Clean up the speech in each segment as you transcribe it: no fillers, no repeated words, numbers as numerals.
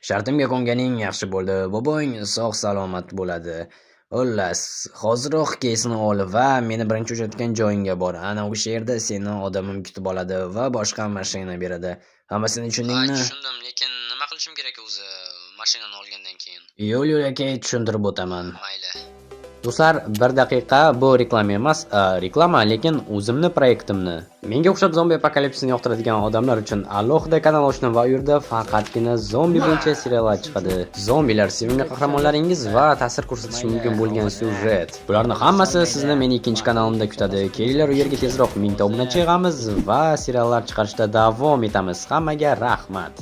Shartimga ko'nganing yaxshi bo'ldi. Bobong sog' salomat bo'ladi. Xullas, hoziroq keysni ol va meni birinchi uchratgan joyingga bor. Ana o'sha yerda seni odamim kutib oladi va boshqa mashina beradi. Hammasini tushundingmi? Tushundim, lekin nima qilishim kerak o'zi mashinani olgandan keyin? Yo'l aka tushuntirib o'taman. Mayli. Do'stlar, 1 daqiqa, bu reklama emas, reklama, lekin o'zimni proyektimni. Menga o'xshab zombi apokalipsini yoqtiradigan odamlar uchun alohida kanal ochdim va u yerda faqatgina zombi bo'yicha seriallar chiqadi. Zombilar, sevimli qahramonlaringiz va ta'sir ko'rsatishi mumkin bo'lgan syujet. Bularning hammasi sizni meni ikkinchi kanalimda kutadi. Kelinglar u yerga tezroq 1000 ta obunachi yig'amiz va seriallar chiqarishda davom etamiz. Hammaga rahmat.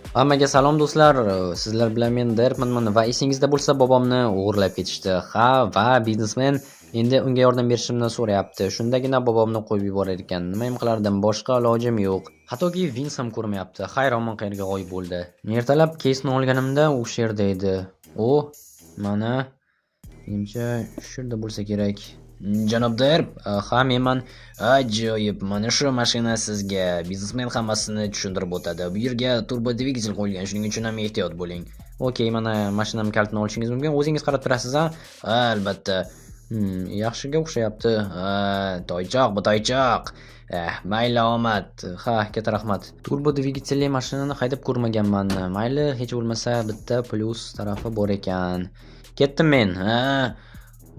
Hammaga salom do'stlar, sizlar bilan men Derpmanman va esingizda bo'lsa bobomni o'g'irlab ketishdi. Ha, va biznesmen endi unga yordam berishimni so'rayapti. Shundagina bobomni qo'yib yuborar ekan. Nima ham qilardim, boshqa ilojim yo'q. Hattoki Vins ham ko'rmayapti. Hayronman qayerga g'oyib bo'ldi. Ertalab keysni olganimda o'sha yerda edi. O, mana menimcha shu yerda bo'lsa kerak. Janob Derp, ha menman. Ajoyib, mana shu mashina sizga. Biznesmen hammasini tushuntirib o'tadi. Bu yerga turbo dvigatel qo'yilgan, shuning uchun ham ehtiyot bo'ling. Okey, mana mashinamning kalitini olishingiz mumkin. O'zingiz qarab turasiz, ha? Albatta. Yaxshiga o'xshayapti. Toychoq, bu toychoq. Mayli omad. Ha, katta rahmat. Turbo dvigatelli mashinani haydab ko'rmaganman. Mayli, hech bo'lmasa bitta plyus tarafi bor ekan. Ketdim men.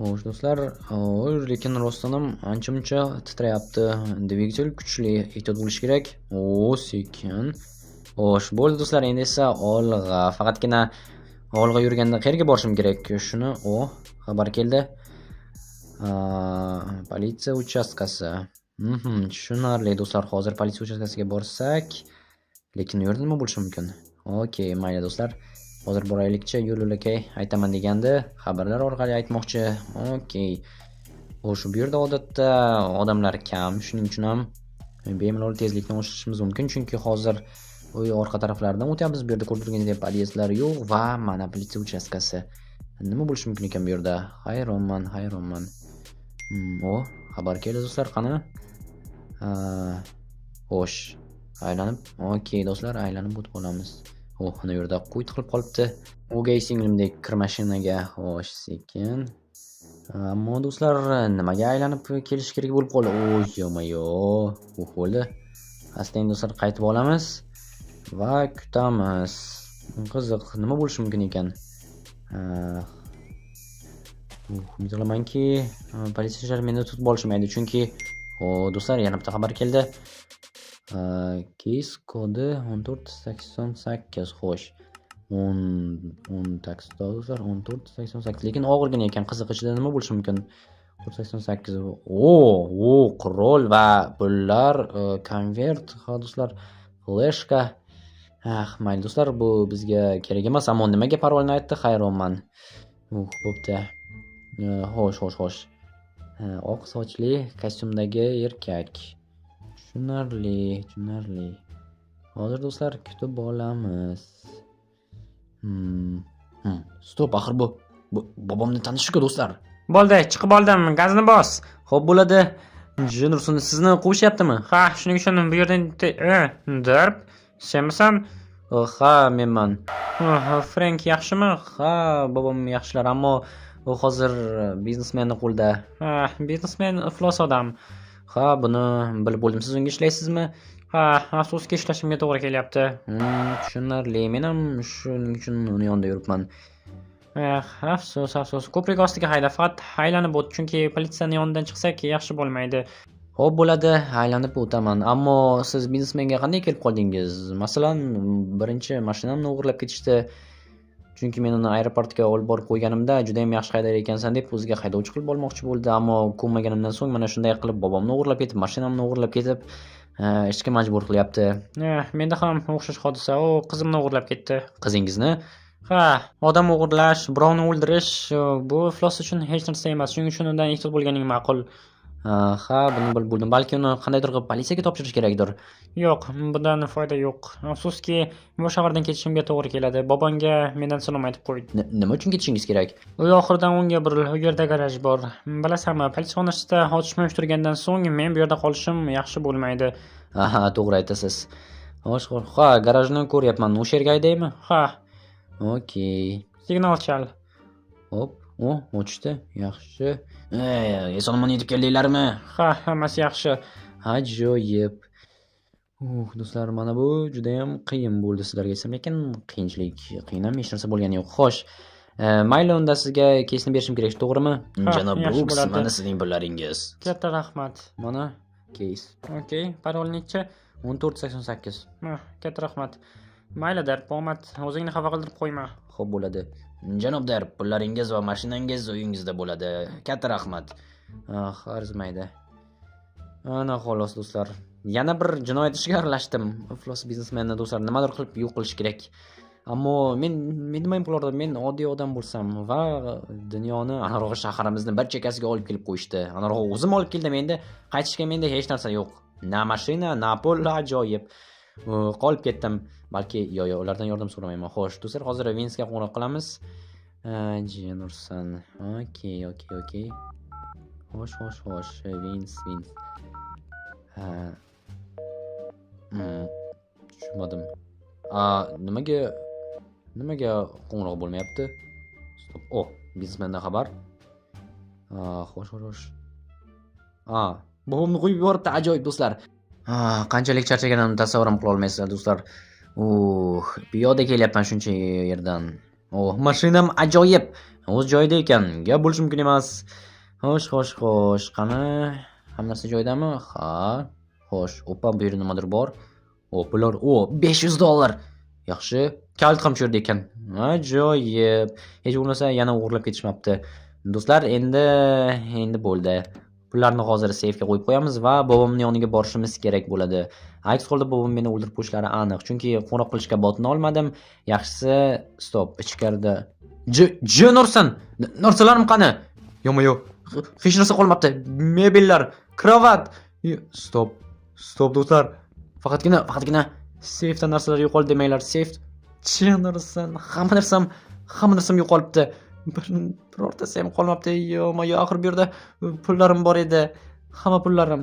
Xo'sh do'stlar, lekin rostdan ham ancha-muncha titrayapti. Dvigatel kuchli, ehtiyot bo'lish kerak. Sekin. Xo'sh, bo'ldi do'stlar, endi esa olg'a. Faqatgina olg'a yurganda qayerga borishim kerak? Shuni, xabar keldi. Politsiya uchastkasi. Tushunarli do'stlar, hozir politsiya uchastkasiga borsak, lekin u yerda nima bo'lishi mumkin? Okey, mayli do'stlar. Hozir boraylikchi, yo'l aka aytaman degandi, xabarlar orqali aytmoqchi. Okey. Xo'sh, bu yerda odatda odamlar kam, shuning uchun ham bemalol tezlikni oshirishimiz mumkin, chunki hozir orqa taraflardan o'tyapmiz. Bu yerda ko'rib turganingizdek podyezdlar yo'q va mana politsiya uchastkasi. Nima bo'lishi mumkin ekan bu yerda? Hayronman. Xabar keldi do'stlar, qani? Xo'sh, aylanib, okey do'stlar, aylanib o'tib olamiz. Ana yerda qo'y tiqilib qolibdi. O'gay singlimdek kir mashinaga. Xo'sh, sekin. Ammo do'stlar, nimaga aylanib kelish kerak bo'lib qoldi? Yo'mayo. Bo'ldi. Asta do'stlar qaytib olamiz va kutamiz. Qiziq, nima bo'lishi mumkin ekan? Umid qilamanki, politsiyachilar meni tutib olishmaydi, chunki do'stlar, yana bitta xabar keldi. Keys kodi 1488. Xo'sh. 10 taksda do'stlar, 1488. Lekin og'irgina ekan. Qiziq, ichida nima bo'lishi mumkin? 488. Qurol va pullar, konvert, do'stlar, fleshka. Mayli do'stlar, bu bizga kerak emas, ammo nimaga parolni aytdi? Hayronman. Bo'pti. Xo'sh. Oq sochli kostyumdagi erkak. Tushunarli. Hozir do'stlar kutib olamiz. Stop, axir bu bobomni tanishi-ku do'stlar. Bo'ldi, chiqib oldim. Gazni bos. Xo'p bo'ladi. Jenursun sizni quvishyaptimi? Ha, shuning uchun bu yerdan Derp, senmisan? Ha, menman. Frank yaxshimi? Ha, bobom yaxshilar, ammo u hozir biznesmenning qo'lida. Biznesmen iflos odam. Ha, buni bilib bo'ldim. Siz unga ishlaysizmi? Ha, afsuski ishlashimga to'g'ri kelyapti. Tushunarli. Men ham shuning uchun uni yonida yuribman. Afsus. Ko'prik ostiga hayda, faqat aylanib o't, chunki politsiyaning yonidan chiqsak yaxshi bo'lmaydi. Xo'p bo'ladi, aylanib o'taman. Ammo siz biznesmenga qanday kelib qoldingiz? Masalan, birinchi mashinamni o'g'irlab ketishdi. Chunki men uni aeroportga olib borib qo'yganimda juda ham yaxshi haydar ekansan deb o'ziga haydovchi qilib olmoqchi bo'ldi, ammo ko'nmaganimdan so'ng mana shunday qilib bobomni o'g'irlab ketib, mashinamni o'g'irlab ketib, ishga majbur qilyapti. Menda ham o'xshash hodisa. Qizimni o'g'irlab ketdi. Qizingizni? Ha, odam o'g'irlash, birovni o'ldirish bu iflos uchun hech narsa emas. Shuning uchun undan ehtiyot bo'lganing ma'qul. Ha, buni bilib bo'ldim. Balki uni qandaydir qilib politsiyaga topshirish kerakdir. Yo'q, bundan foyda yo'q. Afsuski, bu shahardan ketishimga to'g'ri keladi. Bobonga mendan salom aytib qo'y. Nima uchun ketishingiz kerak? Uy oxiridan o'ngga buril, u yerda garaj bor. Bilasanmi, politsiya xonasida otishma uyushtirgandan so'ng men bu yerda qolishim yaxshi bo'lmaydi. To'g'ri aytasiz. Ha, garajni ko'ryapman. O'sha yerga haydaymi? Ha. Okey. Signal chal. Hop, ochdi. Yaxshi. Eson-omon yetib keldinglarmi? Ha, hammasi yaxshi. Ajoyib. Do'stlar, mana bu juda ham qiyin bo'ldi sizlarga aytsam, lekin qiyin ham hech narsa bo'lgani yo'q. Xo'sh, mayli unda sizga keysni berishim kerak, to'g'rimi? Ha, Janob yaxshi Bruks, bo'ladi. mana sizning pullaringiz. Katta rahmat. Mana keys. Okey, parol necha? 1488. Ha, katta rahmat. Mayli Darp, omad, o'zingni xafa qildirib qo'yma. Xo'p bo'ladi. Janob Darp, pullaringiz va mashinangiz uyingizda bo'ladi. Katta rahmat. Arzimaydi. Ana xolos do'stlar. Yana bir jinoyat ishiga aralashdim. Iflos biznesmenni do'stlar nimadir qilib yo'q qilish kerak. Ammo men nima pullarda men oddiy odam bo'lsam va dunyoni anarog'i shaharimizni bir chekkasiga olib kelib qo'yishdi. Anarog'i o'zim olib keldim, endi qaytishga menda hech narsa yo'q. Na mashina, na pul, ajoyib. Qolib ketdim. Balki yo'q, ulardan yordam so'ramayman. Xo'sh, do'stlar, hozir Vinsga qo'ng'iroq qilamiz. Jenursan. Okey. Xo'sh. Vins. Tushunmadim. Nimaga qo'ng'iroq bo'lmayapti? Stop. Biznesmendan xabar. Xo'sh. Bobomni qo'yib yuboribdi, ajoyib do'stlar. Qanchalik charchaganimni tasavvur ham qila olmaysizlar do'stlar. Piyoda kelyapman shuncha yerdan. Mashinam ajoyib. O'z joyida ekan. Gap bo'lishi mumkin emas. Xo'sh. Qani? Hamma narsa joyidami? Ha. Xo'sh, bu yerda nimadir bor? Pullar. $500. Yaxshi. Kalt ham shu yerda ekan. Ajoyib. Hech bo'lmasa yana o'g'irlab ketishmabdi. Do'stlar, endi bo'ldi. Pullarni hozir seyfga qo'yib qo'yamiz va bobomning yoniga borishimiz kerak bo'ladi. Aks holda bobom meni o'ldirib qo'yishlari aniq, chunki qo'ng'iroq qilishga botina olmadim. Yaxshisi, stop, ichkarida. Nursan, narsalarim qani? Yo'q. Hech narsa qolmabdi. Mebellar, kravat. Stop do'stlar. Faqatgina seyfdan narsalar yo'qoldi demanglar. Seyf Nursan, hamma narsam yo'qolibdi. Birortasi ham qolmabdi. Yo'q, oxir bu yerda pullarim bor edi. Hamma pullarim,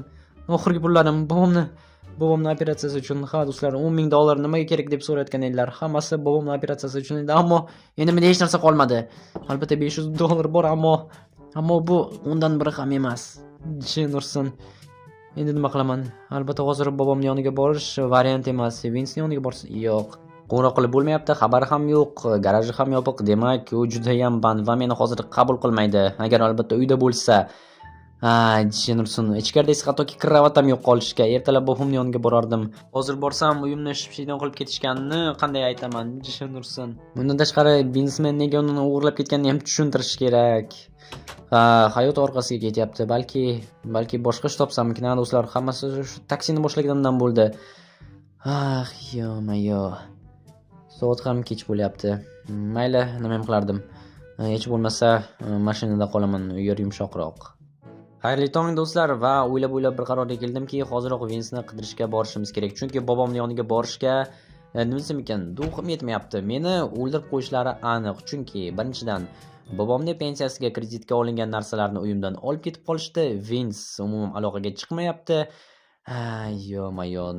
oxirgi pullarim bobomning operatsiyasi uchun. Ha do'stlar, $10,000 nimaga kerak deb so'rayotgan edilar. Hammasi bobomning operatsiyasi uchun edi, ammo endi menda hech narsa qolmadi. Albatta $500 bor, ammo bu undan biri ham emas. Nursan. Endi nima qilaman? Albatta hozir bobomning yoniga borish variant emas. Vinsning yoniga borish yo'q. Qo'ng'iroq qilib bo'lmayapti, xabari ham yo'q, garaji ham yopiq. Demak, u juda ham band va meni hozir qabul qilmaydi. Agar albatta uyda bo'lsa. Jenurson, ichkarida esa hattoki kravat ham yo'q qolishga. Ertalab bobomning yoniga borardim. Hozir borsam uyimni shipshiydan qilib ketishganini qanday aytaman, Jenurson? Bundan tashqari, biznesmen nega uni o'g'irlab ketganini ham tushuntirish kerak. Hayot orqasiga ketyapti. Balki boshqa ish topsammikin, do'stlar. Hammasi shu taksini boshlaganimdan bo'ldi. Yo. Soat ham kech bo'lyapti. Mayli, nima ham qilardim. Hech bo'lmasa mashinada qolaman, yer yumshoqroq. Xayrli tong do'stlar va o'ylab bir qarorga keldimki, hoziroq Vinsni qidirishga borishimiz kerak. Chunki bobomning yoniga borishga nima desam ekan, duxim yetmayapti. Meni o'ldirib qo'yishlari aniq. Chunki birinchidan bobomning pensiyasiga kreditga olingan narsalarni uyimdan olib ketib qolishdi. Vins umuman aloqaga chiqmayapti. Yo'q,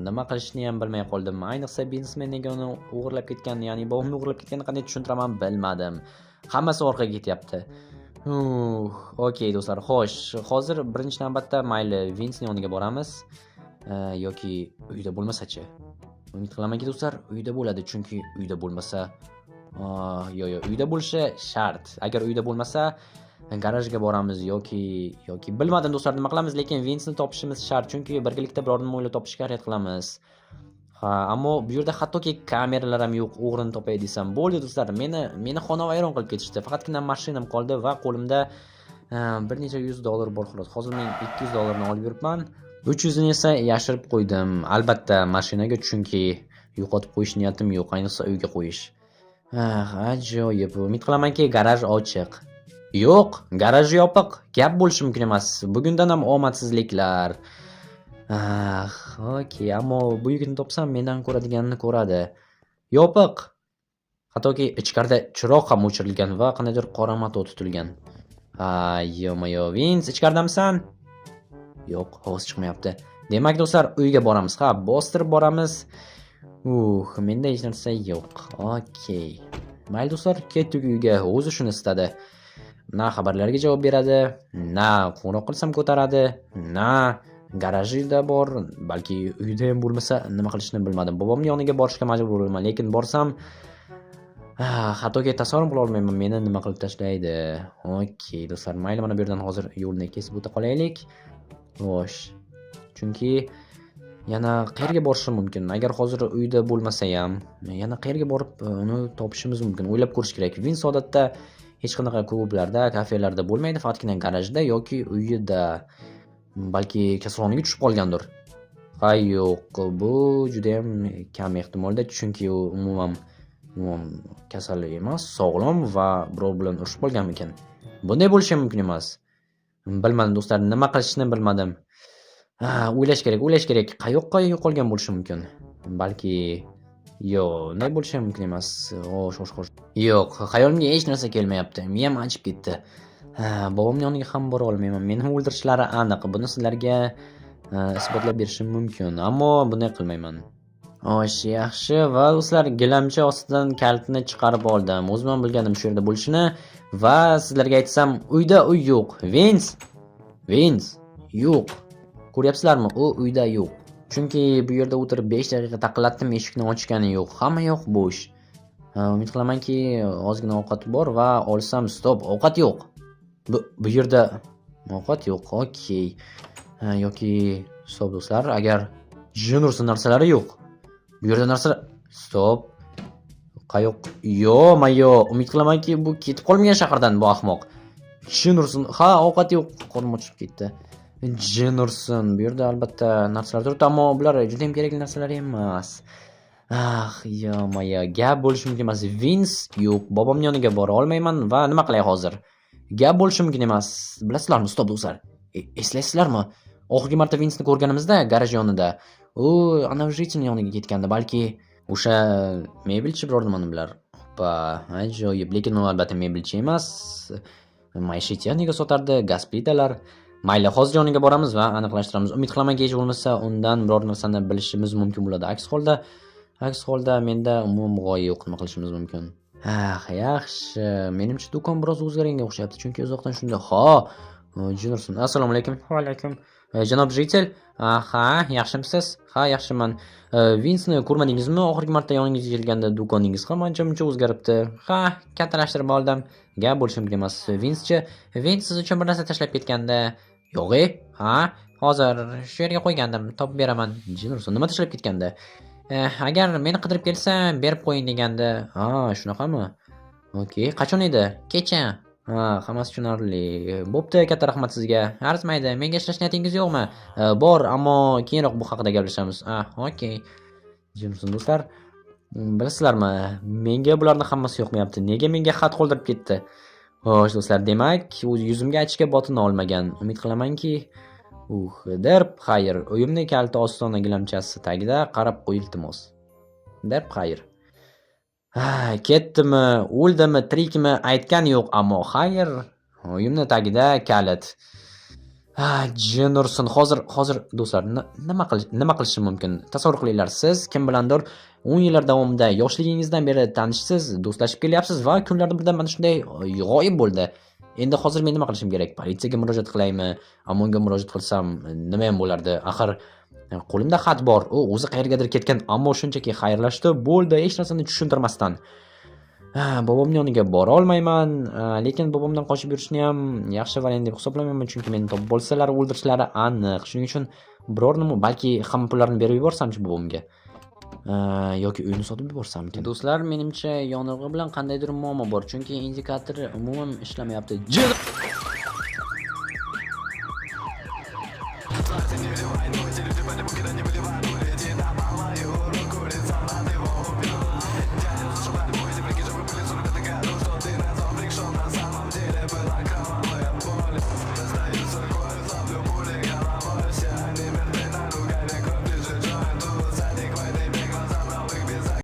nima qilishni ham bilmay qoldim. Ayniqsa biznesmen nega uni o'g'irlab ketgan, ya'ni bobomni o'g'irlab ketganini qanday tushuntiraman bilmadim. Hammasi orqaga ketyapti. Okey do'stlar, xo'sh, hozir birinchi navbatda mayli Vinsning yoniga boramiz. Yoki uyda bo'lmasa-chi? Umid qilamanki do'stlar, uyda bo'ladi, chunki uyda bo'lmasa, yo'q, uyda bo'lishi shart. Agar uyda bo'lmasa, garajga boramiz yoki bilmadim do'stlar, nima qilamiz, lekin Vinsni topishimiz shart, chunki birgalikda biror nima o'ylab topishga harakat qilamiz. Ammo bu yerda hattoki kameralar ham yo'q. O'g'rini topay desam bo'ldi do'stlar. Meni xonavayron qilib ketishdi. Faqatgina mashinam qoldi va qo'limda bir necha $100 bor xolos. Hozir men $200 olib yuribman. 300 ni esa yashirib qo'ydim. Albatta mashinaga, chunki yo'qotib qo'yish niyatim yo'q, ayniqsa uyga qo'yish. Ajoyib. Umid qilamanki garaj ochiq. Yo'q, garaj yopiq. Gap bo'lishi mumkin emas. Bugundan ham omadsizliklar. Okey, ammo bu yigitni topsam mendan ko'radiganini ko'radi. Yopiq. Hattoki ichkarida chiroq ham o'chirilgan va qandaydir qora motor tutilgan. Yo'q, Vins, ichkaridamisan? Yo'q, ovoz chiqmayapti. Demak do'stlar, uyga boramiz. Bostirib boramiz. Menda hech narsa yo'q. Okey. Mayli do'stlar, ketdik uyga. O'zi shuni istadi. Na xabarlarga javob beradi, na qo'ng'iroq qilsam ko'taradi, na garajida bor, balki uyda ham bo'lmasa nima qilishni bilmadim. Bobomning yoniga borishga majbur bo'laman, lekin borsam hattoki tasavvur qila olmayman meni nima qilib tashlaydi. Okey, do'stlar, mayli, mana bu yerdan hozir yo'lni kesib o'ta qolaylik. Xo'sh. Chunki yana qayerga borishim mumkin? Agar hozir uyda bo'lmasa ham, yana qayerga borib uni topishimiz mumkin? O'ylab ko'rish kerak. Vins odatda hech qanaqa klublarda, kafelarda bo'lmaydi, faqatgina garajda yoki uyida. Balki kasalxonaga tushib qolgandir. Ha, yo'q, bu juda ham kam ehtimolda, chunki u umuman kasal emas, sog'lom va birov bilan urushib qolganmikan. Bunday bo'lishi mumkin emas. Bilmadim do'stlar, nima qilishni bilmadim. O'ylash kerak. Qayoqqa yo'qolgan bo'lishi mumkin? Balki unday bo'lishi mumkin emas. Xo'sh. Yo'q, xayolimga hech narsa kelmayapti. Miyam achib ketdi. Bobomning yoniga ham bora olmayman. Meni o'ldirishlari aniq. Buni sizlarga isbotlab berishim mumkin, ammo bunday qilmayman. Xo'sh, yaxshi. Va do'stlar, gilamcha ostidan kalitni chiqarib oldim. O'zim ham bilganim shu yerda bo'lishini va sizlarga aytsam, uyda uy yo'q. Vins yo'q. Ko'ryapsizlarmi? U uyda yo'q. Chunki bu yerda o'tirib 5 daqiqa taqillatdim, eshikni ochgani yo'q. Hamma yoq bo'sh. Umid qilamanki, ozgina ovqat bor va olsam, stop, ovqat yo'q. Bu yerda ovqat yo'q. Okey. Yoki stop do'stlar, agar jin ursin narsalari yo'q. Bu yerda narsalar stop. Qayoq? Yo'q. Umid qilamanki, bu ketib qolmagan shahardan bu ahmoq. Jin ursin. Ha, ovqat yo'q. Qornim ochib ketdi. Jin ursin. Bu yerda albatta narsalar turibdi, ammo bular juda ham kerakli narsalar emas. Gap bo'lishi mumkin emas. Vins yo'q. Bobomning yoniga bora olmayman va nima qilay hozir? Gap bo'lishi mumkin emas. Bilasizlarmi, stop do'stlar. Eslaysizlarmi? Oxirgi marta Vinsni ko'rganimizda garaj yonida. U ana o'sha yoniga ketgandi, balki o'sha mebelchi biror nimani bilar. Ajoyib, lekin u albatta mebelchi emas. Maishiy texnika sotardi, gaz plitalar. Mayli, hozir yoniga boramiz va aniqlashtiramiz. Umid qilamanki, hech bo'lmasa undan biror narsani bilishimiz mumkin bo'ladi. Aks holda menda umuman g'oya yo'q, nima qilishimiz mumkin? Yaxshi. Menimcha do'kon biroz o'zgarganga o'xshayapti, chunki uzoqdan shunda. Jinursun. Assalomu alaykum. Va alaykum. Janob Jitel. Yaxshimisiz? Ha, yaxshiman. Vinsni ko'rmadingizmi? Oxirgi marta yoningizga kelganda do'koningiz ham ancha-muncha o'zgaribdi. Ha, kattalashtirib oldim. Gap bo'lishi mumkin emas. Vins siz uchun bir narsa tashlab ketganda. Yo'q-e? Ha, hozir shu yerga qo'ygandim, topib beraman. Jinursun, nima tashlab ketganda? Agar meni qidirib kelsa, berib qo'ying deganda. Shunaqami? Okey, qachon edi? Kecha. Hammasi tushunarli. Bo'pti, katta rahmat sizga. Arzmaydi. Menga ishlash niyatingiz yo'qmi? Bor, ammo keyinroq bu haqida gaplashamiz. Okey. Jinursun do'stlar, bilasizlarmi? Menga bularning hammasi yoqmayapti. Nega menga xat qoldirib ketdi? Xo'sh do'stlar, demak, u yuzimga aytishga botina olmagan. Umid qilamanki, derb xayr. Uyimning kaliti ostona gilamchasi tagida qarab qo'y iltimos. Derb xayr. Ketdimi, o'ldimi, tirikmi aytgan yo'q, ammo xayr. Uyimning tagida kalit. Jinursun, hozir do'stlar, nima qilishim mumkin? Tasavvur qilinglar, siz kim bilandir 10 yillar davomida yoshligingizdan beri tanishsiz, do'stlashib kelyapsiz va kunlardan birdan mana shunday g'oyib bo'ldi. Endi hozir men nima qilishim kerak? Politsiyaga murojaat qilaymi? Ammo unga murojaat qilsam nima ham bo'lardi? Axir qo'limda xat bor. U o'zi qayergadir ketgan, ammo shunchaki xayrlashdi, bo'ldi, hech narsani tushuntirmasdan. Bobomning yoniga bora olmayman, lekin bobomdan qochib yurishni ham yaxshi variant deb hisoblamayman, chunki meni topib bo'lsalar o'ldirishlari aniq. Shuning uchun biror nima, balki hamma pullarni berib yuborsamchi bobomga. Yoki uyni sotib yuborsamkin. Do'stlar, menimcha yonilg'i bilan qandaydir muammo bor, chunki indikator umuman ishlamayapti.